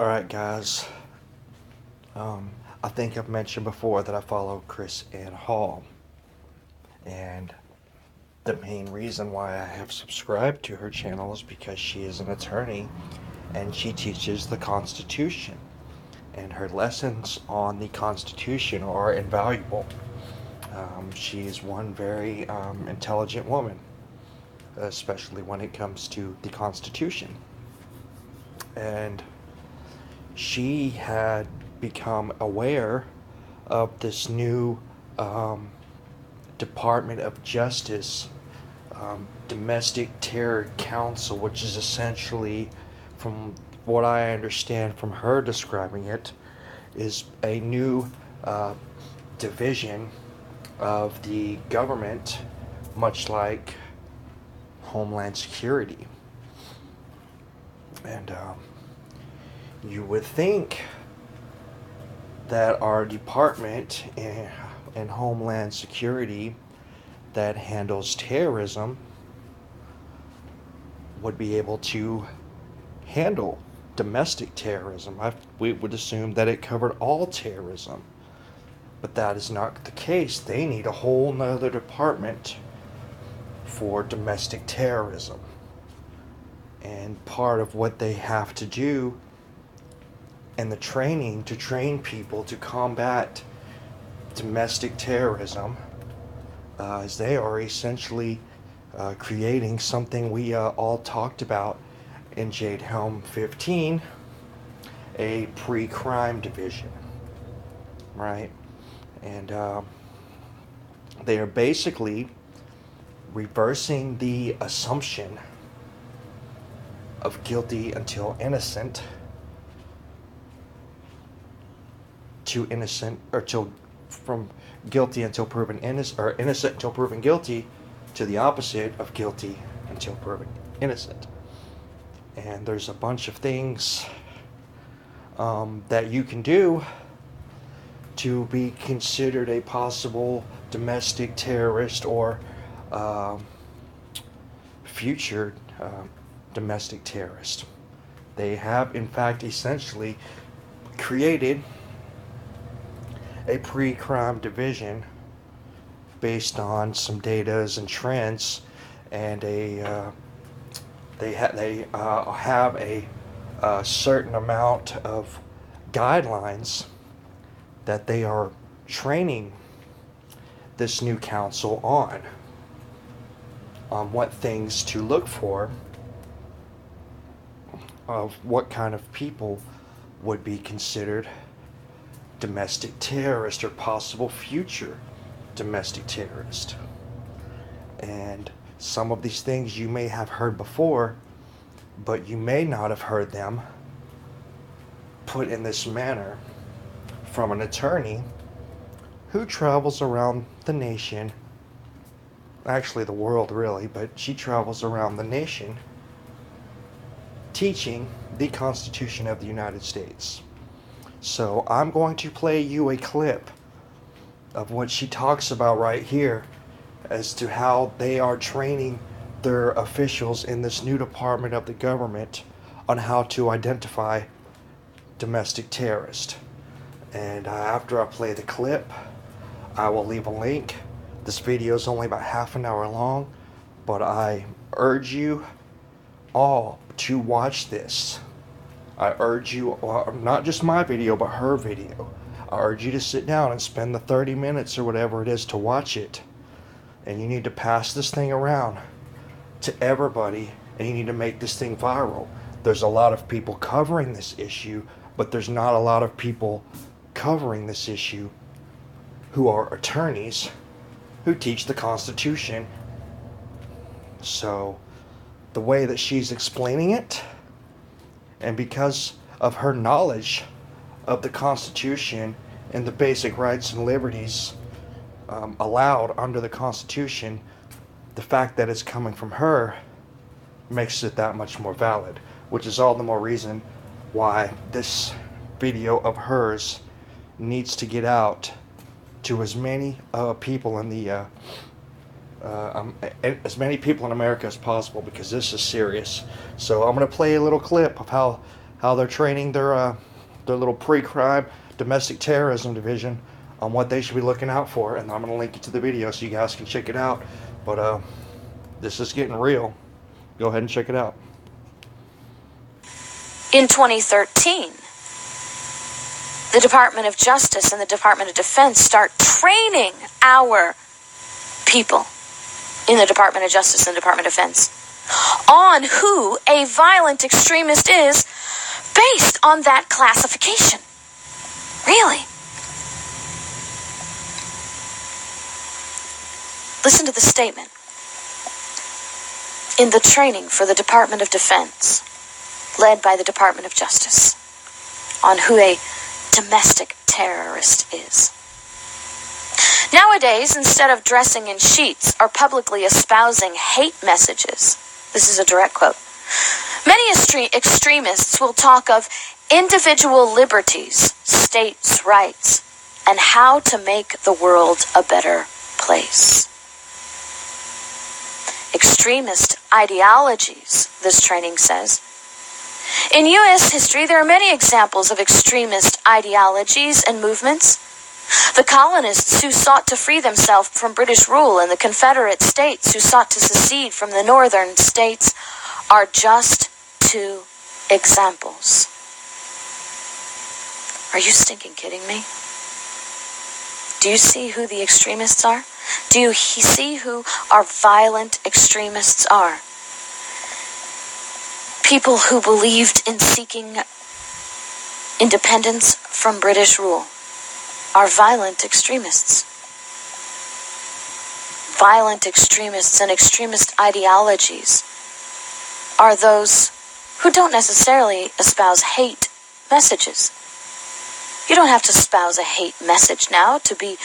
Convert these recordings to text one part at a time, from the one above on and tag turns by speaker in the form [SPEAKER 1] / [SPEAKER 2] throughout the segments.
[SPEAKER 1] Alright, guys. I think I've mentioned before that I follow Chris Ann Hall. And the main reason why I have subscribed to her channel is because she is an attorney and she teaches the Constitution. And her lessons on the Constitution are invaluable. She is one very intelligent woman, especially when it comes to the Constitution. And she had become aware of this new Department of Justice Domestic Terror Council, which is essentially, from what I understand from her describing it, is a new division of the government, much like Homeland Security. And you would think that our department in Homeland Security that handles terrorism would be able to handle domestic terrorism. We would assume that it covered all terrorism, but that is not the case. They need a whole nother department for domestic terrorism. And part of what they have to do and the training to train people to combat domestic terrorism is they are essentially creating something we all talked about in Jade Helm 15, a pre-crime division, right? And they are basically reversing the assumption of guilty until innocent to innocent, or from guilty until proven innocent, or innocent until proven guilty, to the opposite of guilty until proven innocent. And there's a bunch of things that you can do to be considered a possible domestic terrorist or future domestic terrorist. They have, in fact, essentially created a pre-crime division based on some datas and trends, and they have a certain amount of guidelines that they are training this new council on what things to look for, of what kind of people would be considered domestic terrorist or possible future domestic terrorist. And some of these things you may have heard before, but you may not have heard them put in this manner from an attorney who travels around the nation, actually the world really, but she travels around the nation teaching the Constitution of the United States. So I'm going to play you a clip of what she talks about right here as to how they are training their officials in this new department of the government on how to identify domestic terrorists. And after I play the clip, I will leave a link. This video is only about half an hour long, but I urge you all to watch this. I urge you, not just my video, but her video. I urge you to sit down and spend the 30 minutes or whatever it is to watch it. And you need to pass this thing around to everybody, and you need to make this thing viral. There's a lot of people covering this issue, but there's not a lot of people covering this issue who are attorneys who teach the Constitution. So the way that she's explaining it, and because of her knowledge of the Constitution and the basic rights and liberties allowed under the Constitution, the fact that it's coming from her makes it that much more valid, which is all the more reason why this video of hers needs to get out to as many people in the as many people in America as possible, because this is serious. So I'm going to play a little clip of how how they're training their little pre-crime domestic terrorism division on what they should be looking out for. And I'm going to link you to the video so you guys can check it out. But this is getting real. Go ahead and check it out.
[SPEAKER 2] In 2013, the Department of Justice and the Department of Defense start training our people in the Department of Justice and Department of Defense on who a violent extremist is based on that classification. Really? Listen to the statement. In the training for the Department of Defense, led by the Department of Justice, on who a domestic terrorist is. Nowadays, instead of dressing in sheets or publicly espousing hate messages, this is a direct quote, many extremists will talk of individual liberties, states' rights, and how to make the world a better place. Extremist ideologies, this training says. In U.S. history, there are many examples of extremist ideologies and movements. The colonists who sought to free themselves from British rule and the Confederate States who sought to secede from the northern states are just two examples. Are you stinking kidding me? Do you see who the extremists are? Do you see who our violent extremists are? People who believed in seeking independence from British rule are violent extremists. Violent extremists and extremist ideologies are those who don't necessarily espouse hate messages. You don't have to espouse a hate message now to be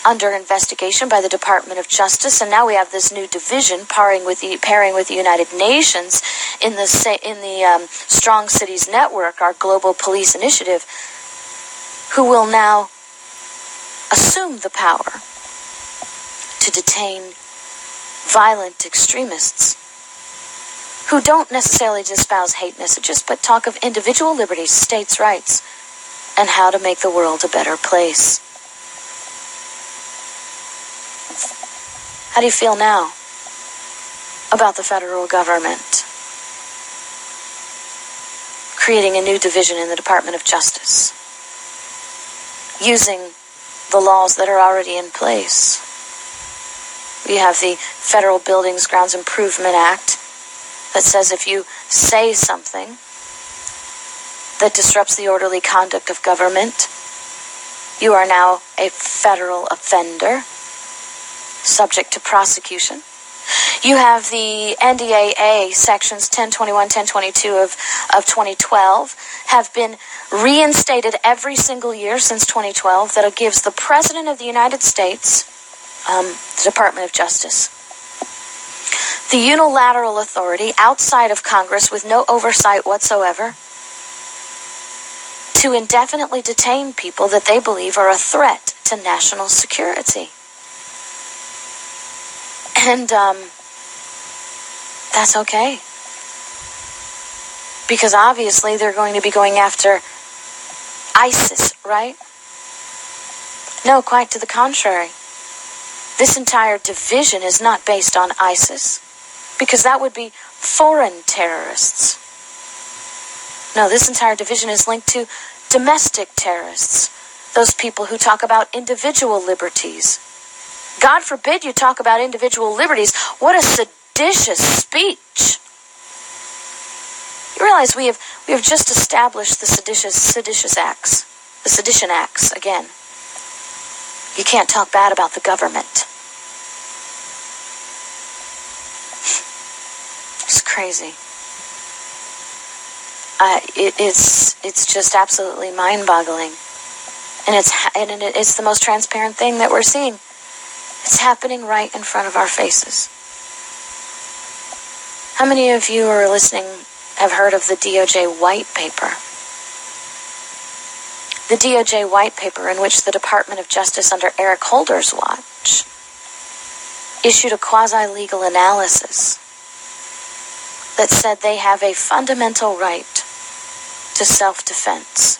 [SPEAKER 2] under investigation by the Department of Justice, and now we have this new division pairing with the United Nations in the Strong Cities Network, our global police initiative, who will now assume the power to detain violent extremists who don't necessarily espouse hate messages, but talk of individual liberties, states' rights, and how to make the world a better place. How do you feel now about the federal government creating a new division in the Department of Justice, using the laws that are already in place? We have the Federal Buildings Grounds Improvement Act that says if you say something that disrupts the orderly conduct of government, you are now a federal offender, subject to prosecution. You have the NDAA sections 1021, 1022 of 2012 have been reinstated every single year since 2012 that gives the President of the United States, the Department of Justice, the unilateral authority outside of Congress with no oversight whatsoever to indefinitely detain people that they believe are a threat to national security. And that's okay. Because obviously they're going to be going after ISIS, right? No, quite to the contrary. This entire division is not based on ISIS, because that would be foreign terrorists. No, this entire division is linked to domestic terrorists, those people who talk about individual liberties. God forbid you talk about individual liberties. What a seditious speech. You realize we have just established the seditious acts, the sedition acts again. You can't talk bad about the government. It's crazy. It's just absolutely mind-boggling, and it's the most transparent thing that we're seeing. It's happening right in front of our faces. How many of you who are listening have heard of the DOJ white paper? The DOJ white paper, in which the Department of Justice under Eric Holder's watch issued a quasi-legal analysis that said they have a fundamental right to self-defense.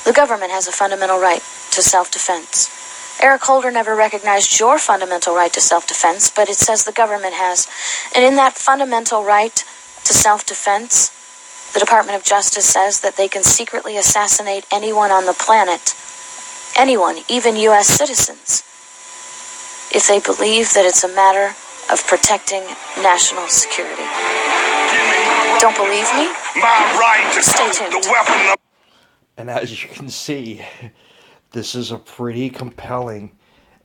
[SPEAKER 2] The government has a fundamental right to self-defense. Eric Holder never recognized your fundamental right to self-defense, but it says the government has. And in that fundamental right to self-defense, the Department of Justice says that they can secretly assassinate anyone on the planet, anyone, even U.S. citizens, if they believe that it's a matter of protecting national security. Don't believe me?
[SPEAKER 3] My right to
[SPEAKER 2] Stay tuned.
[SPEAKER 3] the weapon of
[SPEAKER 1] And as you can see, this is a pretty compelling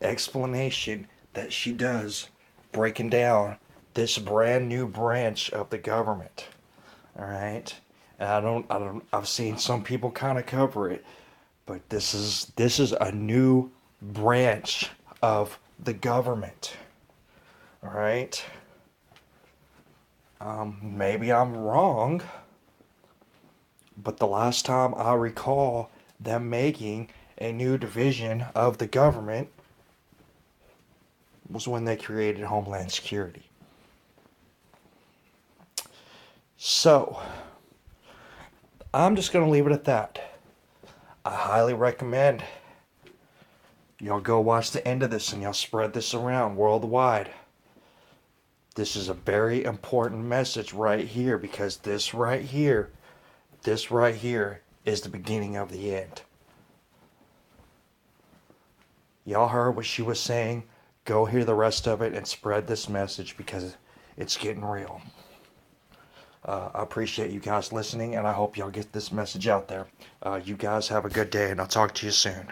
[SPEAKER 1] explanation that she does, breaking down this brand new branch of the government. All right, and I've seen some people kind of cover it, but this is a new branch of the government. All right. Maybe I'm wrong, but the last time I recall them making a new division of the government was when they created Homeland Security. So, I'm just going to leave it at that. I highly recommend y'all go watch the end of this and y'all spread this around worldwide. This is a very important message right here, because this right here is the beginning of the end. Y'all heard what she was saying. Go hear the rest of it and spread this message, because it's getting real. I appreciate you guys listening, and I hope y'all get this message out there. You guys have a good day, and I'll talk to you soon.